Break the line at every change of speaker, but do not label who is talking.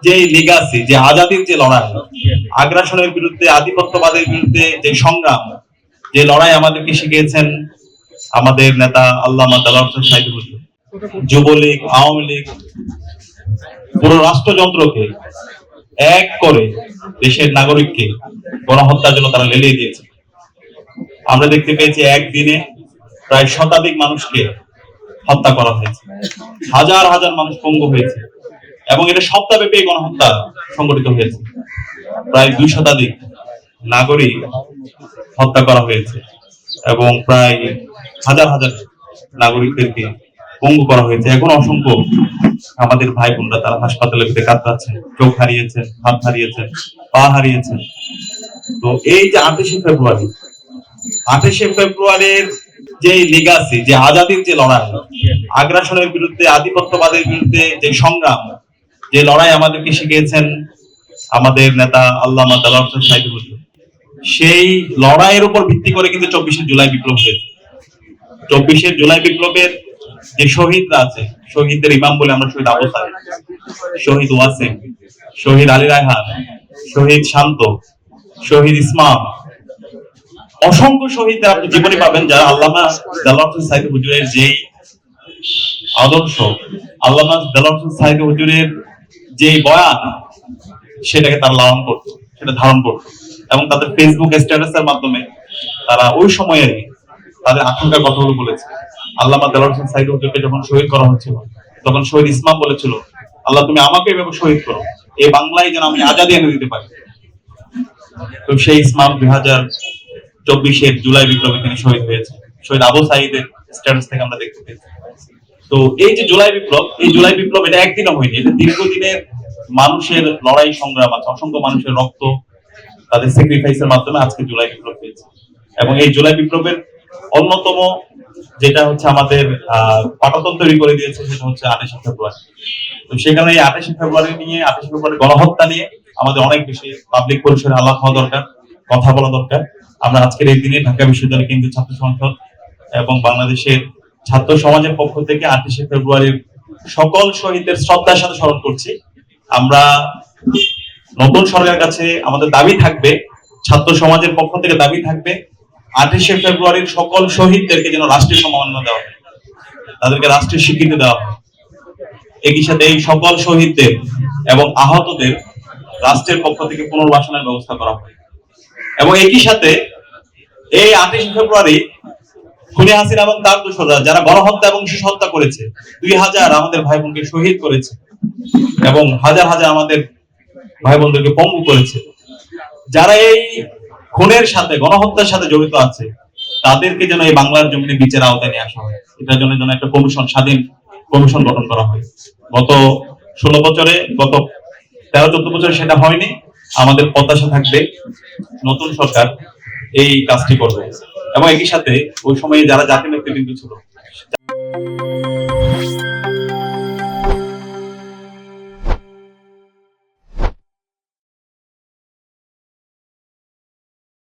যে লিগাসি, যে আজাদির যে লড়াই, আগ্রাসনের বিরুদ্ধে, আধিপত্যবাদের বিরুদ্ধে যে সংগ্রাম, যে লড়াই আমাদেরকে শিখিয়েছেন আমাদের নেতা আল্লামা দেলোয়ার হোসেন সাঈদী হুজুর। যুবলীগ, আওয়ামী লীগ পুরো রাষ্ট্রযন্ত্রকে এক করে দেশের নাগরিককে গণহত্যার জন্য তারা লেলিয়ে দিয়েছে। আমরা দেখতে পেয়েছি একদিনে প্রায় শতাধিক মানুষকে হত্যা করা হয়েছে, হাজার হাজার মানুষ পঙ্গু হয়েছে, এবং এটা সপ্তাহব্যাপী গণহত্যা সংগঠিত হয়েছে। প্রায় 2 শতাধিক নাগরিক হত্যা করা হয়েছে এবং প্রায় হাজার হাজার নাগরিকদেরকে পঙ্গু করা হয়েছে। এখন অসংখ্য আমাদের ভাই বোনরা তারা হাসপাতালে কাতরাচ্ছেন, চোখ হারিয়েছেন, হাত হারিয়েছেন, পা হারিয়েছেন। তো এই যে 28শে ফেব্রুয়ারির যে লিগাসি, যে আজাদির যে লড়াই, আগ্রাসনের বিরুদ্ধে, আধিপত্যবাদের বিরুদ্ধে যে সংগ্রাম, যে লড়াই আমাদেরকে শিখিয়েছেন আমাদের নেতা আল্লামা দেলোয়ার হোসেন সাঈদী হুজুর, সেই লড়াইয়ের উপর ভিত্তি করে কিন্তু 24শে জুলাই বিপ্লব হয়েছে। 24শে জুলাই বিপ্লবের যে শহীদরা আছে, শহীদদের ইমাম বলে আমরা শহীদ আবু সালেহ, শহীদ ওয়াসিম, শহীদ আলী রায়হান, শহীদ শান্ত, শহীদ ইসমাম, অসংখ্য শহীদদের আপনি জীবনে পাবেন যারা আল্লামা দেলোয়ার হোসেন সাঈদী হুজুরের যেই আদর্শ, আল্লামা দেলোয়ার হোসেন সাঈদী হুজুরের যেই বয়ান, সেটাকে তারা লালন করতো, সেটা ধারণ করতো, এবং তাদের ফেসবুক স্ট্যাটাসের মাধ্যমে তারা ওই সময়ে তাদের আকাঙ্ক্ষার কথাগুলো বলেছে। আল্লামা দেলোয়ার হোসেন সাঈদী হুজুরকে যখন শহীদ করা হচ্ছিল, তখন শহীদ ইসমাম বলেছিল, আল্লাহ তুমি আমাকে এভাবে শহীদ করো, এই বাংলায় যেন আমি আজাদি এনে দিতে পারি। তো সেই ইসমাম 2024-এর জুলাই বিপ্লবে তিনি শহীদ হয়েছে। শহীদ আবু সাঈদের স্ট্যাটাস থেকে আমরা দেখতে পেয়েছি। তো এই যে জুলাই বিপ্লব, এই জুলাই বিপ্লব এটা একদিনও হয়নি, এটা দীর্ঘদিনের মানুষের লড়াই সংগ্রাম আছে, অসংখ্য মানুষের রক্ত, তাদের স্যাক্রিফাইসের মাধ্যমে আজকে জুলাই বিপ্লব হয়েছে। এবং এই জুলাই বিপ্লবের অন্যতম যেটা হচ্ছে আমাদের পাটাতন তৈরি করে দিয়েছে, সেটা হচ্ছে 28শে ফেব্রুয়ারি। তো সেখানে এই 28শে ফেব্রুয়ারি নিয়ে, 28শে ফেব্রুয়ারি গণহত্যা নিয়ে আমাদের অনেক বেশি পাবলিক পরিসরে আলাপ হওয়া দরকার, কথা বলা দরকার। আমরা আজকের এই দিনে ঢাকা বিশ্ববিদ্যালয় কেন্দ্রীয় ছাত্র সংসদ এবং বাংলাদেশের ছাত্র সমাজের পক্ষ থেকে 28শে ফেব্রুয়ারির সকল শহীদদের শ্রদ্ধার সাথে স্মরণ করছি। আমরা নতুন সরকারের কাছে আমাদের দাবি থাকবে, ছাত্র সমাজের পক্ষ থেকে দাবি থাকবে, 28শে ফেব্রুয়ারির সকল শহীদদেরকে যেন রাষ্ট্রীয় সম্মাননা দেওয়া হয়, তাদেরকে রাষ্ট্রীয় স্বীকৃতি দেওয়া হয়। একই সাথে এই সকল শহীদদের এবং আহতদের রাষ্ট্রের পক্ষ থেকে পুনর্বাসনের ব্যবস্থা করা হয়। এবং একই সাথে এই 28শে ফেব্রুয়ারি খুনি হাসিনা এবং তার দোসররা যারা গণহত্যা এবং শিশু হত্যা করেছে, 2000 আমাদের ভাই বোনকে শহীদ করেছে এবং হাজার হাজার আমাদের ভাই বোনদেরকে পঙ্গু করেছে, যারা এই খুনের সাথে, গণহত্যার সাথে জড়িত আছে, তাদেরকে যেন এই বাংলার জমিনে বিচারের আওতায় নিয়ে আসা হয়। এটার জন্য যেন একটা কমিশন, স্বাধীন কমিশন গঠন করা হয়। গত 16 বছরে, গত 13-14 বছরে সেটা হয়নি। আমাদের প্রত্যাশা থাকবে নতুন সরকার এই কাজটি করবে। এবং একই সাথে ওই সময়ে যারা জাতীয় নেতৃবৃন্দ ছিল,